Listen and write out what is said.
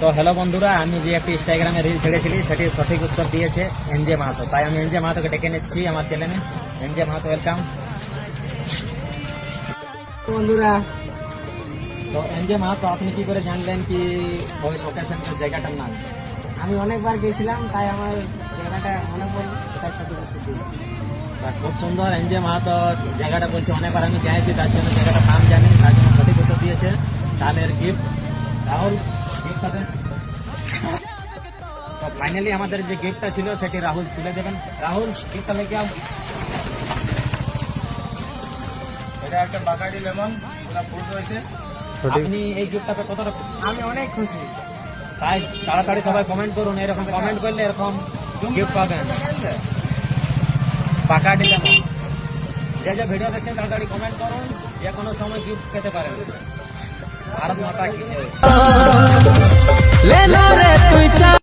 তো হ্যালো বন্ধুরা, আমি যে একটি ইনস্টাগ্রামে রিল ছেড়েছিলি সেটির সঠিক উত্তর দিয়েছে এনজে মাহাতো। তাই আমি এনজে মাহাতোকে ডেকে নিচ্ছি আমার চ্যানেলে। NJ Mahato, welcome. বন্ধুরা, তো এনজে মাহাতো, আপনি কি করে জানলেন কি ওই লোকেশনের জায়গাটার নাম? আমি অনেকবার গেছিলাম, তাই আমার জায়গাটা মনে পড়লো, তার সাথে উত্তর দিই। তা খুব সুন্দর, এনজে মাহাতো জায়গাটা বলছে অনেকবার আমি গেছি, তার জন্য জায়গাটার নাম জানি, তার জন্য সঠিক উত্তর দিয়েছে। তাহলে এর গিফট রাহুল গিফট হবে। তো ফাইনালি আমাদের যে গিফটটা ছিল সেটি রাহুল তুলে দেবেন। রাহুল, গিফটটা লেগে আও। এটা একটা বাকাডি লেমন, পুরো ফুল রয়েছে। আপনি এই গিফটটা পেয়ে কতটা আমি অনেক খুশি। তাই তাড়াতাড়ি সবাই কমেন্ট করুন, এরকম কমেন্ট করলে এরকম গিফট পাবেন। পাকা দিলাম, যে যে ভিডিও দেখছেন তাড়াতাড়ি কমেন্ট করুন, যে কোনো সময় গিফট পেতে পারেন। ভারত মাতা কি জয়।